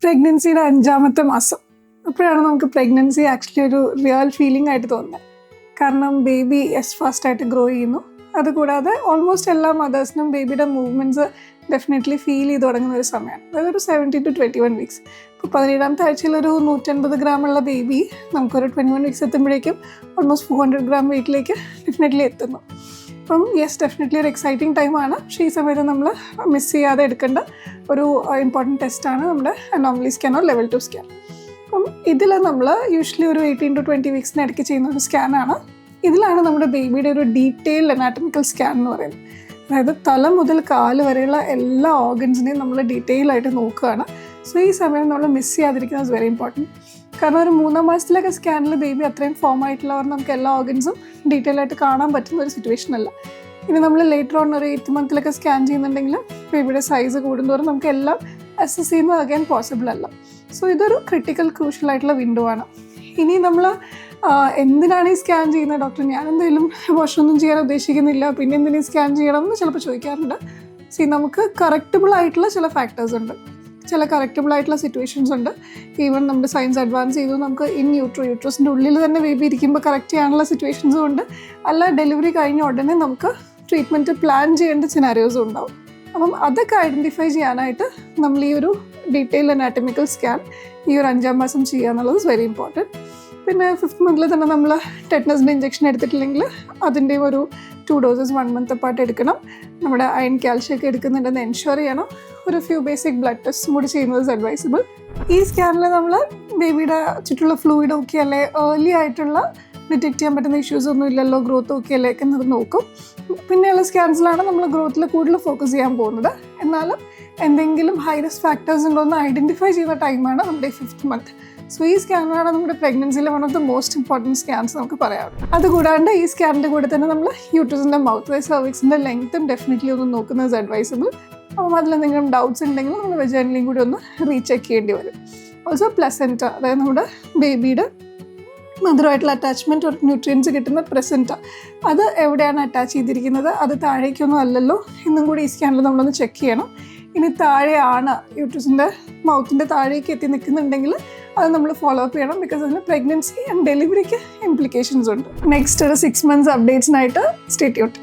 പ്രഗ്നൻസിയുടെ 5ാമത്തെ മാസം അപ്പോഴാണ് നമുക്ക് പ്രഗ്നൻസി ആക്ച്വലി ഒരു റിയൽ ഫീലിംഗ് ആയിട്ട് തോന്നുന്നത്. കാരണം ബേബി ഫാസ്റ്റായിട്ട് ഗ്രോ ചെയ്യുന്നു. അതുകൂടാതെ ഓൾമോസ്റ്റ് എല്ലാ മദേഴ്സിനും ബേബിയുടെ മൂവ്മെൻറ്റ്സ് ഡെഫിനറ്റ്ലി ഫീൽ ചെയ്ത് തുടങ്ങുന്ന ഒരു സമയമാണ്. അതായത് ഒരു 17 to 21 വീക്സ്. ഇപ്പോൾ 17ാമത്തെ ആഴ്ചയിൽ ഒരു 150 ഗ്രാമുള്ള ബേബി നമുക്കൊരു 21 വീക്സ് എത്തുമ്പോഴേക്കും ഓൾമോസ്റ്റ് 400 ഗ്രാം വെയിറ്റിലേക്ക് ഡെഫിനറ്റ്ലി എത്തുന്നു. അപ്പം ഡെഫിനറ്റ്ലി ഒരു എക്സൈറ്റിംഗ് ടൈമാണ്. പക്ഷേ ഈ സമയത്ത് നമ്മൾ മിസ് ചെയ്യാതെ എടുക്കേണ്ട ഒരു ഇമ്പോർട്ടൻറ്റ് ടെസ്റ്റാണ് നമ്മുടെ അനോമലി സ്കാനോ ലെവൽ 2 സ്കാൻ. അപ്പം ഇതിൽ നമ്മൾ യൂഷ്വലി ഒരു 18 to 20 വീക്സിന് ഇടയ്ക്ക് ചെയ്യുന്ന ഒരു സ്കാനാണ്. ഇതിലാണ് നമ്മുടെ ബേബിയുടെ ഒരു ഡീറ്റെയിൽഡ് അനാറ്റമിക്കൽ സ്കാൻ എന്ന് പറയുന്നത്. അതായത് തല മുതൽ കാല് വരെയുള്ള എല്ലാ ഓർഗൻസിനെയും നമ്മൾ ഡീറ്റെയിൽ ആയിട്ട് നോക്കുകയാണ്. സോ ഈ സമയം നമ്മൾ മിസ് ചെയ്യാതിരിക്കുന്നത് വെരി ഇമ്പോർട്ടൻറ്റ്. കാരണം ഒരു 3-ാം മാസത്തിലൊക്കെ സ്കാനിൽ ബേബി അത്രയും ഫോം ആയിട്ടുള്ളവർ നമുക്ക് എല്ലാ ഓർഗൻസും ഡീറ്റെയിൽ ആയിട്ട് കാണാൻ പറ്റുന്ന ഒരു സിറ്റുവേഷൻ അല്ല. ഇനി നമ്മൾ ലേറ്റർ ഓൺ ഒരു 8th മന്തിലൊക്കെ സ്കാൻ ചെയ്യുന്നുണ്ടെങ്കിൽ ബേബിയുടെ സൈസ് കൂടുന്നതോറും നമുക്ക് എല്ലാം അസസ് ചെയ്യുന്നത് അഗൈൻ പോസിബിൾ അല്ല. സോ ഇതൊരു ക്രിട്ടിക്കൽ ക്രൂഷ്യൽ ആയിട്ടുള്ള വിൻഡോ ആണ്. ഇനി നമ്മൾ എന്തിനാണ് ഈ സ്കാൻ ചെയ്യുന്നത് ഡോക്ടർ, ഞാൻ എന്തെങ്കിലും അബോർഷനൊന്നും ചെയ്യാൻ ഉദ്ദേശിക്കുന്നില്ല, പിന്നെ എന്തിനും സ്കാൻ ചെയ്യണം എന്ന് ചിലപ്പോൾ ചോദിക്കാറുണ്ട്. നമുക്ക് കറക്റ്റബിൾ ആയിട്ടുള്ള ചില ഫാക്ടേഴ്സ് ഉണ്ട്, ചില കറക്റ്റബിൾ ആയിട്ടുള്ള സിറ്റുവേഷൻസ് ഉണ്ട്. ഈവൻ നമ്മുടെ സയൻസ് അഡ്വാൻസ് ചെയ്തു നമുക്ക് യൂട്രസിൻ്റെ ഉള്ളിൽ തന്നെ ബേബി ഇരിക്കുമ്പോൾ കറക്റ്റ് ചെയ്യാനുള്ള സിറ്റുവേഷൻസും ഉണ്ട്. അല്ല ഡെലിവറി കഴിഞ്ഞ ഉടനെ നമുക്ക് ട്രീറ്റ്മെൻറ്റ് പ്ലാൻ ചെയ്യേണ്ട സിനാരിയോസും ഉണ്ടാവും. അപ്പം അതൊക്കെ ഐഡൻറ്റിഫൈ ചെയ്യാനായിട്ട് നമ്മൾ ഈ ഒരു ഡീറ്റെയിൽ അനാറ്റമിക്കൽ സ്കാൻ ഈ ഒരു 5ാം മാസം ചെയ്യുക എന്നുള്ളത് വെരി ഇമ്പോർട്ടൻറ്റ്. പിന്നെ 5th മന്തിൽ തന്നെ നമ്മൾ ടെറ്റനസിൻ്റെ ഇഞ്ചക്ഷൻ എടുത്തിട്ടില്ലെങ്കിൽ അതിൻ്റെ ഒരു 2 ഡോസസ് 1 മന്ത് അപ്പാർട്ട് എടുക്കണം. നമ്മുടെ അയൺ കാൽഷ്യം ഒക്കെ എടുക്കുന്നുണ്ടെന്ന് എൻഷുർ ചെയ്യണം. ഒരു ഫ്യൂ ബേസിക് ബ്ലഡ് ടെസ്റ്റും കൂടി ചെയ്യുന്നത് അഡ്വൈസബിൾ. ഈ സ്കാനിൽ നമ്മൾ ബേബിയുടെ ചുറ്റുള്ള ഫ്ലൂയിഡ് ഓക്കെ അല്ലേ, ഏർലി ആയിട്ടുള്ള ഡിറ്റക്ട് ചെയ്യാൻ പറ്റുന്ന ഇഷ്യൂസ് ഒന്നും ഇല്ലല്ലോ, ഗ്രോത്ത് ഓക്കെ അല്ലേ എന്നത് നോക്കും. പിന്നെയുള്ള സ്കാൻസിലാണ് നമ്മൾ ഗ്രോത്തിൽ കൂടുതൽ ഫോക്കസ് ചെയ്യാൻ പോകുന്നത്. എന്നാലും എന്തെങ്കിലും ഹൈ റിസ്ക് ഫാക്ടേഴ്സ് ഉണ്ടോ എന്ന് ഐഡൻറ്റിഫൈ ചെയ്യുന്ന ടൈമാണ് നമ്മുടെ 5th മന്ത്. സോ ഈ സ്കാനാണ് നമ്മുടെ പ്രഗ്നൻസിയിലെ one of the most important scans നമുക്ക് പറയാം. അതുകൂടാണ്ട് ഈ സ്കാനിൻ്റെ കൂടെ തന്നെ നമ്മൾ യൂട്രസിൻ്റെ മൗത്ത് സെർവിക്സിൻ്റെ ലെങ്ത്തും ഡെഫിനറ്റ്ലി ഒന്ന് നോക്കുന്നത് അഡ്വൈസബിൾ. അപ്പം അതിലെന്തെങ്കിലും ഡൗട്ട്സ് ഉണ്ടെങ്കിൽ നമ്മൾ വെജൈനലിയും കൂടി ഒന്ന് റീചെക്ക് ചെയ്യേണ്ടി വരും. ഓൾസോ പ്ലസൻറ്റ, അതായത് നമ്മുടെ ബേബിയുടെ മധുരമായിട്ടുള്ള അറ്റാച്ച്മെൻറ്റ് ഒരു ന്യൂട്രിയൻസ് കിട്ടുന്ന പ്ലസൻറ്റ, അത് എവിടെയാണ് അറ്റാച്ച് ചെയ്തിരിക്കുന്നത്, അത് താഴേക്കൊന്നും അല്ലല്ലോ എന്നും കൂടി ഈ സ്കാനിൽ നമ്മളൊന്ന് ചെക്ക് ചെയ്യണം. ഇനി താഴെയാണ് യൂട്രസിൻ്റെ മൗത്തിൻ്റെ താഴേക്ക് എത്തി നിൽക്കുന്നുണ്ടെങ്കിൽ അത് നമ്മൾ ഫോളോ അപ്പ് ചെയ്യണം. ബിക്കോസ് അതിന് പ്രഗ്നൻസി ആൻഡ് ഡെലിവറിക്ക് ഇംപ്ലിക്കേഷൻസ് ഉണ്ട്. നെക്സ്റ്റ് ഒരു 6 months അപ്ഡേറ്റ്സിനായിട്ട് സ്റ്റേ ട്യൂൺഡ്.